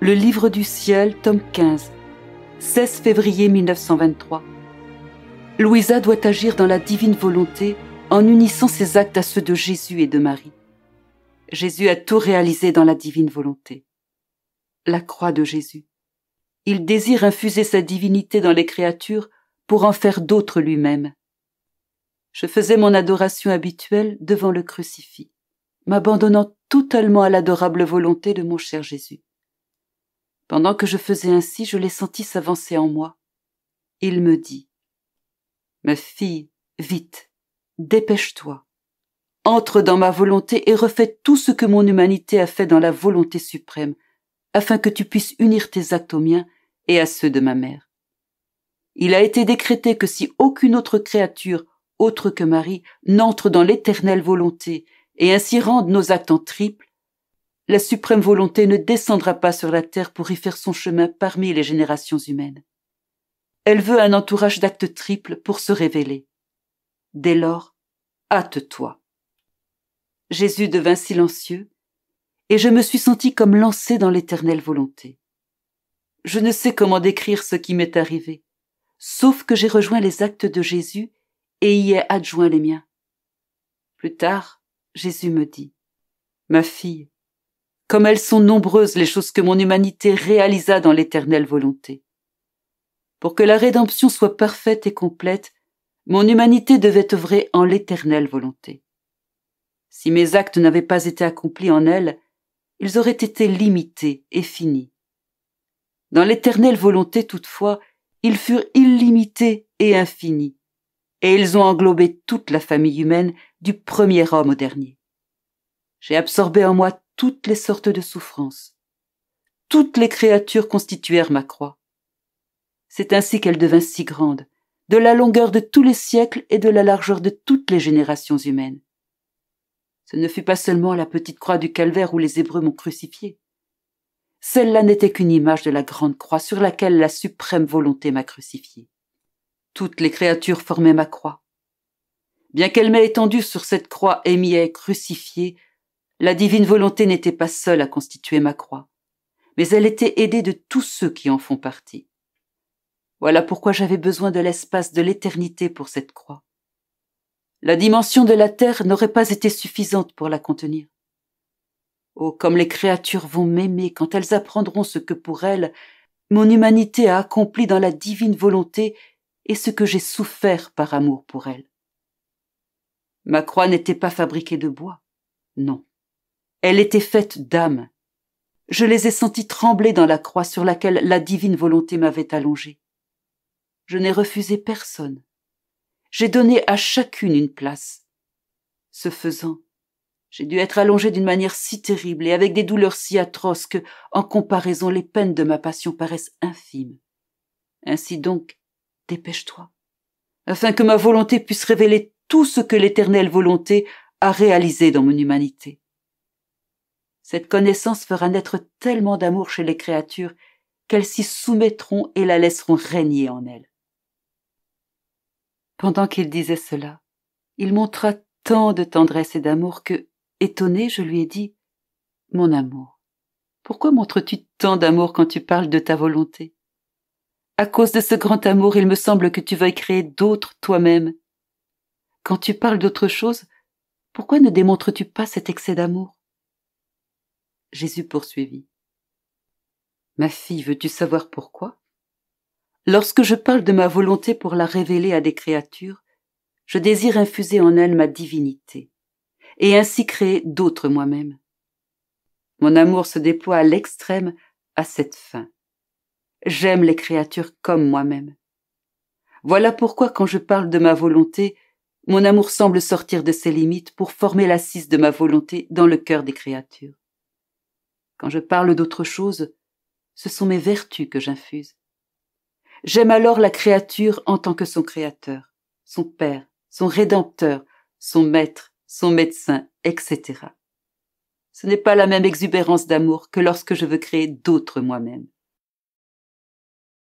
Le Livre du ciel, tome 15, 16 février 1923. Louisa doit agir dans la divine volonté en unissant ses actes à ceux de Jésus et de Marie. Jésus a tout réalisé dans la divine volonté. La croix de Jésus. Il désire infuser sa divinité dans les créatures pour en faire d'autres lui-même. Je faisais mon adoration habituelle devant le crucifix, m'abandonnant totalement à l'adorable volonté de mon cher Jésus. Pendant que je faisais ainsi, je l'ai senti s'avancer en moi. Il me dit « Ma fille, vite, dépêche-toi. Entre dans ma volonté et refais tout ce que mon humanité a fait dans la volonté suprême, afin que tu puisses unir tes actes aux miens et à ceux de ma mère. Il a été décrété que si aucune autre créature, autre que Marie, n'entre dans l'éternelle volonté et ainsi rende nos actes en triple, la suprême volonté ne descendra pas sur la terre pour y faire son chemin parmi les générations humaines. Elle veut un entourage d'actes triples pour se révéler. Dès lors, hâte-toi. » Jésus devint silencieux, et je me suis senti comme lancé dans l'éternelle volonté. Je ne sais comment décrire ce qui m'est arrivé, sauf que j'ai rejoint les actes de Jésus et y ai adjoint les miens. Plus tard, Jésus me dit « Ma fille, comme elles sont nombreuses les choses que mon humanité réalisa dans l'éternelle volonté. Pour que la rédemption soit parfaite et complète, mon humanité devait œuvrer en l'éternelle volonté. Si mes actes n'avaient pas été accomplis en elle, ils auraient été limités et finis. Dans l'éternelle volonté, toutefois, ils furent illimités et infinis, et ils ont englobé toute la famille humaine du premier homme au dernier. J'ai absorbé en moi toutes les sortes de souffrances. Toutes les créatures constituèrent ma croix. C'est ainsi qu'elle devint si grande, de la longueur de tous les siècles et de la largeur de toutes les générations humaines. Ce ne fut pas seulement la petite croix du calvaire où les Hébreux m'ont crucifié. Celle-là n'était qu'une image de la grande croix sur laquelle la suprême volonté m'a crucifié. Toutes les créatures formaient ma croix. Bien qu'elle m'ait étendue sur cette croix et m'y ait crucifiée, la divine volonté n'était pas seule à constituer ma croix, mais elle était aidée de tous ceux qui en font partie. Voilà pourquoi j'avais besoin de l'espace de l'éternité pour cette croix. La dimension de la terre n'aurait pas été suffisante pour la contenir. Oh, comme les créatures vont m'aimer quand elles apprendront ce que pour elles, mon humanité a accompli dans la divine volonté et ce que j'ai souffert par amour pour elles. Ma croix n'était pas fabriquée de bois, non. Elle était faite d'âme. Je les ai sentis trembler dans la croix sur laquelle la divine volonté m'avait allongée. Je n'ai refusé personne. J'ai donné à chacune une place. Ce faisant, j'ai dû être allongé d'une manière si terrible et avec des douleurs si atroces que, en comparaison, les peines de ma passion paraissent infimes. Ainsi donc, dépêche-toi, afin que ma volonté puisse révéler tout ce que l'éternelle volonté a réalisé dans mon humanité. Cette connaissance fera naître tellement d'amour chez les créatures qu'elles s'y soumettront et la laisseront régner en elles. » Pendant qu'il disait cela, il montra tant de tendresse et d'amour que, étonné, je lui ai dit « Mon amour, pourquoi montres-tu tant d'amour quand tu parles de ta volonté? À cause de ce grand amour, il me semble que tu veuilles créer d'autres toi-même. Quand tu parles d'autre chose, pourquoi ne démontres-tu pas cet excès d'amour? » Jésus poursuivit. « Ma fille, veux-tu savoir pourquoi? Lorsque je parle de ma volonté pour la révéler à des créatures, je désire infuser en elles ma divinité, et ainsi créer d'autres moi-même. Mon amour se déploie à l'extrême à cette fin. J'aime les créatures comme moi-même. Voilà pourquoi quand je parle de ma volonté, mon amour semble sortir de ses limites pour former l'assise de ma volonté dans le cœur des créatures. Quand je parle d'autre chose, ce sont mes vertus que j'infuse. J'aime alors la créature en tant que son créateur, son père, son rédempteur, son maître, son médecin, etc. Ce n'est pas la même exubérance d'amour que lorsque je veux créer d'autres moi-même.